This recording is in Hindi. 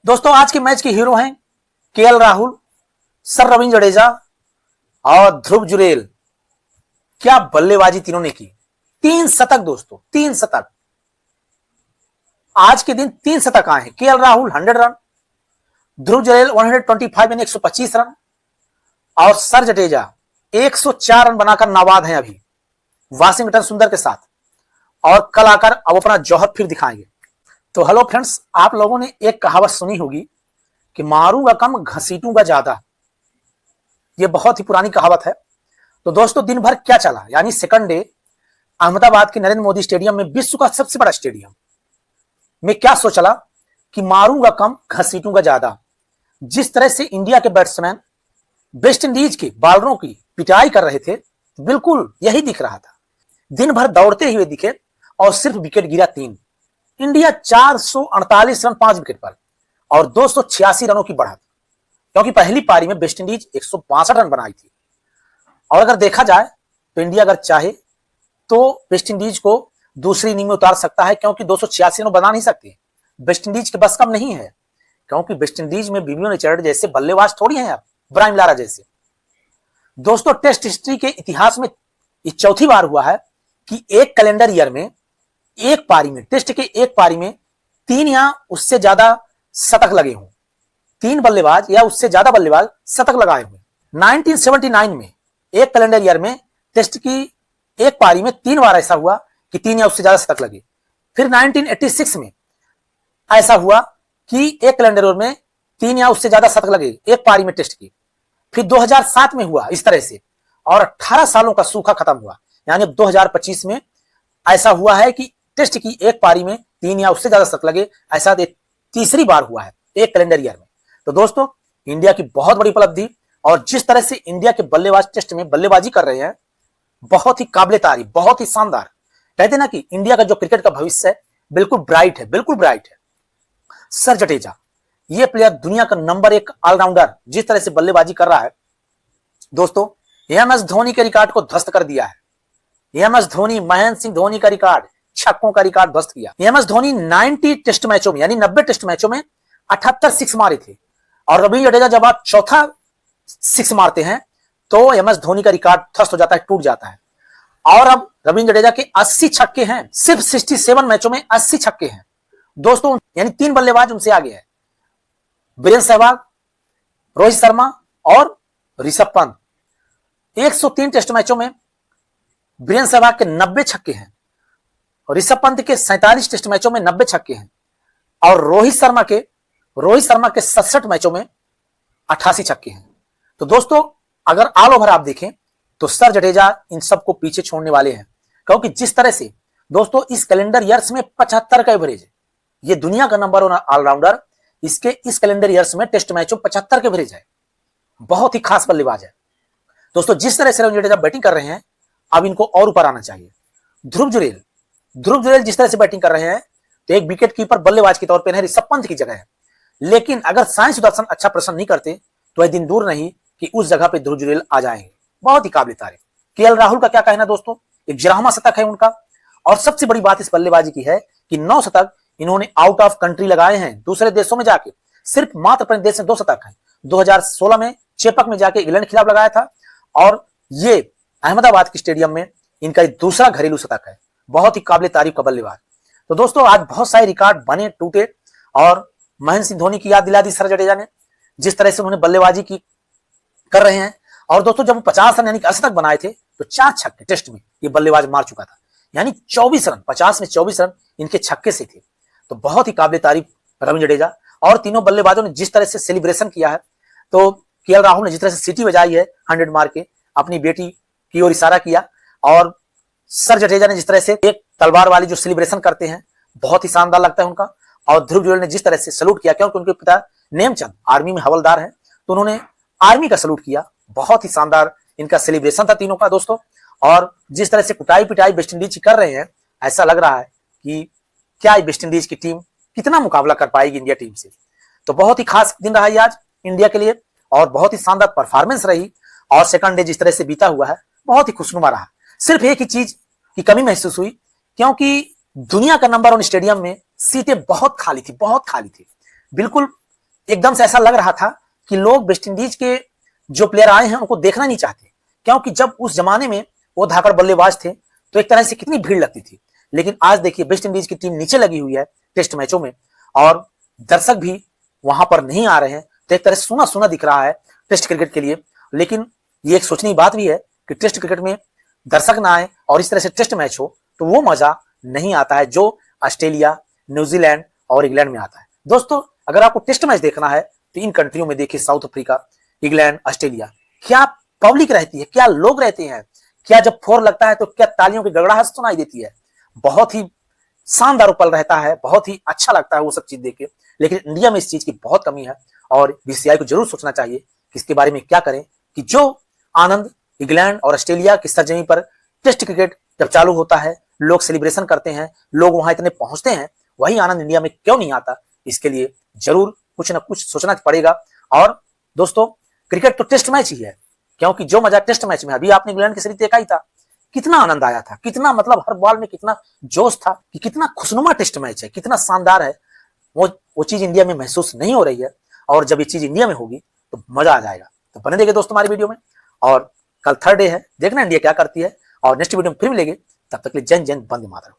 दोस्तों आज के मैच के हीरो हैं केएल राहुल, सर रविंद्र जडेजा और ध्रुव जुरेल। क्या बल्लेबाजी तीनों ने की। 3 शतक दोस्तों, 3 शतक। आज के दिन 3 शतक आए हैं। केएल राहुल 100 रन, ध्रुव जुरेल 125 यानी 125 रन और सर जडेजा 104 रन बनाकर नाबाद हैं अभी वाशिंगटन सुंदर के साथ, और कल आकर अब अपना जौहर फिर दिखाएंगे। तो हेलो फ्रेंड्स, आप लोगों ने एक कहावत सुनी होगी कि मारूंगा कम घसीटूंगा ज्यादा। यह बहुत ही पुरानी कहावत है। तो दोस्तों दिन भर क्या चला, यानी सेकंड डे अहमदाबाद के नरेंद्र मोदी स्टेडियम में, विश्व का सबसे बड़ा स्टेडियम में क्या सो चला कि मारूंगा कम घसीटूंगा ज्यादा। जिस तरह से इंडिया के बैट्समैन वेस्ट इंडीज के बॉलरों की पिटाई कर रहे थे, बिल्कुल यही दिख रहा था। दिन भर दौड़ते हुए दिखे और सिर्फ विकेट गिरा 3। इंडिया 448 रन 5 विकेट पर और 286 रनों की बढ़त, क्योंकि पहली पारी में वेस्ट इंडीज 162 रन बनाई थी। और अगर देखा जाए तो इंडिया अगर चाहे तो वेस्ट इंडीज को दूसरी इनिंग में उतार सकता है, क्योंकि 286 रन बना नहीं सकते। वेस्ट इंडीज के बस कम नहीं है, क्योंकि वेस्ट इंडीज में विवियन रिचर्ड जैसे बल्लेबाज थोड़ी हैं, आप ब्रायन लारा जैसे। दोस्तों टेस्ट हिस्ट्री के इतिहास में ये चौथी बार हुआ है कि एक कैलेंडर ईयर में एक पारी में, टेस्ट के एक पारी में 3 या उससे ज्यादा शतक लगे हों। 3 बल्लेबाज या उससे ज्यादा बल्लेबाज शतक लगाए हुए। 1979 में एक कैलेंडर ईयर में टेस्ट की एक पारी में 3 बार ऐसा हुआ कि 3 या उससे ज्यादा शतक लगे। फिर 1986 में ऐसा हुआ कि एक कैलेंडर ईयर में 3 या उससे ज्यादा शतक लगे एक पारी में टेस्ट की। फिर 2007 में हुआ इस तरह से, और 18 सालों का सूखा खत्म हुआ। यानी 2025 में ऐसा हुआ है कि टेस्ट की एक पारी में 3 या उससे ज्यादा शतक लगे। ऐसा तीसरी बार हुआ है एक कैलेंडर ईयर में। तो दोस्तों इंडिया की बहुत बड़ी उपलब्धि, और जिस तरह से इंडिया के बल्लेबाज टेस्ट में बल्लेबाजी कर रहे हैं, बहुत ही काबिले तारीफ, बहुत ही शानदार। कहते ना कि इंडिया का जो क्रिकेट का भविष्य है बिल्कुल ब्राइट है, बिल्कुल ब्राइट है। सर जडेजा ये प्लेयर दुनिया का नंबर 1 ऑलराउंडर जिस तरह से बल्लेबाजी कर रहा है दोस्तों, एमएस धोनी के रिकॉर्ड को ध्वस्त कर दिया है। एमएस धोनी, महेंद्र सिंह धोनी का रिकॉर्ड, छक्कों का रिकॉर्ड ध्वस्त किया। एमएस धोनी 90 टेस्ट मैचों में, यानी 90 टेस्ट मैचों में 78 सिक्स मारे थे, और रविंद्र जडेजा जब आप चौथा सिक्स मारते हैं तो एमएस धोनी का रिकॉर्ड ध्वस्त हो जाता है, टूट जाता है। और अब रविंद्र जडेजा के 80 छक्के हैं, सिर्फ 67 मैचों में 80 छक्के हैं दोस्तों, यानी 3 बल्लेबाज उनसे आगे है। वीरेंद्र सहवाग, रोहित शर्मा और ऋषभ पंत। 103 टेस्ट मैचों में वीरेंद्र सहवाग के 90 छक्के हैं, और ऋषभ पंत के 47 टेस्ट मैचों में 90 छक्के हैं, और रोहित शर्मा के 67 मैचों में 88 छक्के हैं। तो दोस्तों अगर ऑल ओवर आप देखें तो सर जडेजा इन सबको पीछे छोड़ने वाले हैं, क्योंकि जिस तरह से दोस्तों इस कैलेंडर ईयर्स में 75 का एवरेज है। ये दुनिया का नंबर 1 ऑलराउंडर, इसके इस कैलेंडर ईयर्स में टेस्ट मैचों 75 के एवरेज है। बहुत ही खास बल्लेबाज है दोस्तों। जिस तरह से रविंद्र जडेजा बैटिंग कर रहे हैं, अब इनको और ऊपर आना चाहिए। ध्रुव जुरेल जिस तरह से बैटिंग कर रहे हैं तो एक विकेट कीपर बल्लेबाज के तौर पर ऋषभ पंत की जगह है, लेकिन अगर साई सुदर्शन अच्छा प्रदर्शन नहीं करते तो यह दिन दूर नहीं कि उस जगह पे ध्रुव जुरेल आ जाएंगे। बहुत ही काबिल तारीफ। केएल राहुल का क्या कहना दोस्तों, एक 11वां शतक है उनका, और सबसे बड़ी बात इस बल्लेबाजी की है कि 9 शतक इन्होंने आउट ऑफ कंट्री लगाए हैं, दूसरे देशों में जाके। सिर्फ मात्र अपने देश में 2 शतक है। 2016 में चेपक में जाके इंग्लैंड के खिलाफ लगाया था, और ये अहमदाबाद के स्टेडियम में इनका दूसरा घरेलू शतक है। बहुत ही काबिल तारीफ का बल्लेबाज। तो दोस्तों आज बहुत सारे रिकॉर्ड बने, टूटे, और महेंद्र सिंह धोनी की याद दिला दी सर जडेजा ने, जिस तरह से उन्होंने बल्लेबाजी की कर रहे हैं। और दोस्तों जब वो 50 रन यानी कि 80 तक बनाए थे तो 4 छक्के टेस्ट में ये बल्लेबाज मार चुका था, यानी 24 रन, 50 में 24 रन इनके छक्के से थे। तो बहुत ही काबिल तारीफ रविंद्र जडेजा। और तीनों बल्लेबाजों ने जिस तरह से सेलिब्रेशन किया है, तो केएल राहुल ने जिस तरह से सीटी बजाई है 100 मार के, अपनी बेटी की ओर इशारा किया, और सर जडेजा ने जिस तरह से एक तलवार वाली जो सेलिब्रेशन करते हैं, बहुत ही शानदार लगता है उनका। और ध्रुव जुरेल ने जिस तरह से सलूट किया, क्योंकि उनके पिता नेमचंद आर्मी में हवलदार हैं, तो उन्होंने आर्मी का सलूट किया। बहुत ही शानदार इनका सेलिब्रेशन था तीनों का दोस्तों। और जिस तरह से कुटाई पिटाई वेस्ट इंडीज की कर रहे हैं, ऐसा लग रहा है कि क्या वेस्ट इंडीज की टीम कितना मुकाबला कर पाएगी इंडिया टीम से। तो बहुत ही खास दिन रहा आज इंडिया के लिए, और बहुत ही शानदार परफॉर्मेंस रही, और सेकंड डे जिस तरह से बीता हुआ है बहुत ही खुशनुमा रहा। सिर्फ एक ही चीज की कमी महसूस हुई, क्योंकि दुनिया का नंबर 1 स्टेडियम में सीटें बहुत खाली थी, बहुत खाली थी, बिल्कुल एकदम से ऐसा लग रहा था कि लोग वेस्ट इंडीज के जो प्लेयर आए हैं उनको देखना नहीं चाहते, क्योंकि जब उस जमाने में वो धाकड़ बल्लेबाज थे तो एक तरह से कितनी भीड़ लगती थी। लेकिन आज देखिए वेस्ट इंडीज की टीम नीचे लगी हुई है टेस्ट मैचों में, और दर्शक भी वहां पर नहीं आ रहे हैं, तो एक तरह से सूना सूना दिख रहा है टेस्ट क्रिकेट के लिए। लेकिन ये एक सोचने की बात भी है कि टेस्ट क्रिकेट में दर्शक ना आए और इस तरह से टेस्ट मैच हो तो वो मजा नहीं आता है जो ऑस्ट्रेलिया, न्यूजीलैंड और इंग्लैंड में आता है। दोस्तों अगर आपको टेस्ट मैच देखना है तो इन कंट्रियों में देखिए, साउथ अफ्रीका, इंग्लैंड, ऑस्ट्रेलिया, क्या पब्लिक रहती है, क्या लोग रहते हैं, क्या जब फोर लगता है तो क्या तालियों की गड़गड़ाहट सुनाई देती है। बहुत ही शानदार पल रहता है, बहुत ही अच्छा लगता है वो सब चीज देख के। लेकिन इंडिया में इस चीज की बहुत कमी है और बीसीसीआई को जरूर सोचना चाहिए कि इसके बारे में क्या करें, कि जो आनंद इंग्लैंड और ऑस्ट्रेलिया की सरजमी पर टेस्ट क्रिकेट जब चालू होता है, लोग सेलिब्रेशन करते हैं, लोग वहां इतने पहुंचते हैं, वही आनंद इंडिया में क्यों नहीं आता। इसके लिए जरूर कुछ ना कुछ सोचना पड़ेगा। और दोस्तों क्रिकेट तो टेस्ट मैच ही है, क्योंकि जो मजा टेस्ट मैच में, अभी आपने इंग्लैंड की सीरीज देखा ही था, कितना आनंद आया था, कितना मतलब हर बॉल में कितना जोश था, कि कितना खुशनुमा टेस्ट मैच है, कितना शानदार है। वो चीज इंडिया में महसूस नहीं हो रही है, और जब ये चीज इंडिया में होगी तो मजा आ जाएगा। तो बने देखिए दोस्तों हमारी वीडियो में, और कल थर्ड डे है, देखना इंडिया क्या करती है, और नेक्स्ट वीडियो में फिर मिलेंगे। तब तक के लिए जय हिंद, वंदे मातरम।